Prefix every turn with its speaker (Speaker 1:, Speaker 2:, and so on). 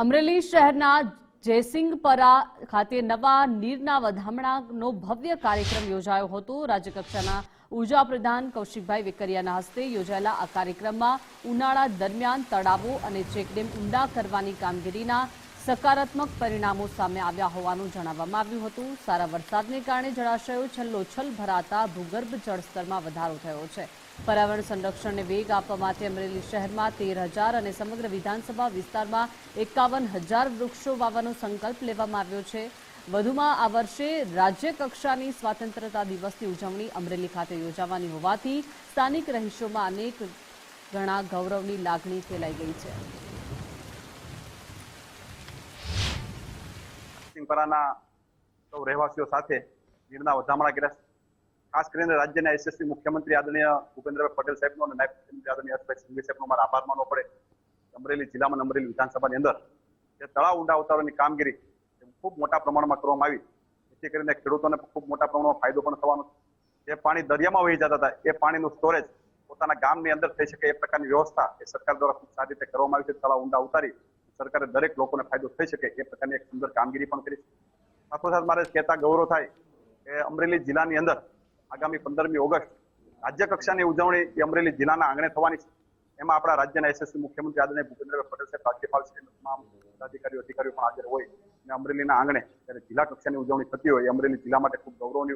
Speaker 1: અમરેલી શહેરના જયસિંહપરા ખાતે નવા નીરના વધામણાનો ભવ્ય કાર્યક્રમ યોજાયો હતો। રાજ્યકક્ષાના ઉર્જા પ્રધાન કૌશિકભાઈ વેકરિયાના હસ્તે યોજાયેલા આ કાર્યક્રમમાં ઉનાળા દરમિયાન તળાવો અને ચેકડેમ ઊંડા કરવાની કામગીરીના સકારાત્મક પરિણામો સામે આવ્યા હોવાનું જણાવવામાં આવ્યું હતું। સારા વરસાદને કારણે જળાશયો છલોછલ ભરાતા ભૂગર્ભ જળસ્તરમાં વધારો થયો છે। पर्यावरण संरक्षण ने वेग आपवा माटे अमरेली शहर में 13,000 અને समग्र विधानसभा विस्तार में 51,000 वृक्षों वावવાનો संकल्प लेवामां आव्यो छे। વધુમાં આ વર્ષે રાજ્ય કક્ષાની સ્વાતંત્રતા દિવસની ઉજવણી અમરેલી ખાતે યોજાવાની હોવાથી સ્થાનિક રહીશોમાં અનેક ગણા ગૌરવની લાગણી ફેલાઈ ગઈ છે।
Speaker 2: સિંહપરાના સૌ રહેવાસીઓ સાથે નીરના વધામણા કર્યા। ખાસ કરીને રાજ્યના યશસ્વી મુખ્યમંત્રી આદરણીય ભૂપેન્દ્રભાઈ પટેલ સાહેબનો અને નાયબ મુખ્યમંત્રી આદરણીય હર્ષભાઈ સંઘવી સાહેબનો મારો આભાર માનવો પડે। અમરેલી જિલ્લામાં અમરેલી વિધાનસભાની અંદર જે તળાવ ઊંડા ઉતારવાની કામગીરી ખૂબ મોટા પ્રમાણમાં કરવામાં આવી, જેથી કરીને ખેડૂતોને ખૂબ મોટા પ્રમાણમાં ફાયદો પણ થવાનો છે। જે પાણી દરિયામાં વહી જતા હતા એ પાણીનું સ્ટોરેજ પોતાના ગામની અંદર થઈ શકે એ પ્રકારની વ્યવસ્થા એ સરકાર દ્વારા ખૂબ સારી રીતે કરવામાં આવી છે। તળાવ ઊંડા ઉતારી સરકારે દરેક લોકોને ફાયદો થઈ શકે એ પ્રકારની એક સુંદર કામગીરી પણ કરી છે। સાથોસાથ મારે કહેતા ગૌરવ થાય કે અમરેલી જિલ્લાની અંદર આગામી 15મી ઓગસ્ટ રાજ્ય કક્ષાની ઉજવણી એ અમરેલી જિલ્લાના આંગણે થવાની છે। એમાં આપણા રાજ્યના યશસ્વી મુખ્યમંત્રી આદરણીય ભૂપેન્દ્રભાઈ પટેલ સાહેબ, રાજ્યપાલ શ્રી તમામ અધિકારીઓ પણ હાજર હોય અને અમરેલીના આંગણે જ્યારે જિલ્લા કક્ષાની ઉજવણી થતી હોય એ અમરેલી જિલ્લા માટે ખૂબ ગૌરવની વાત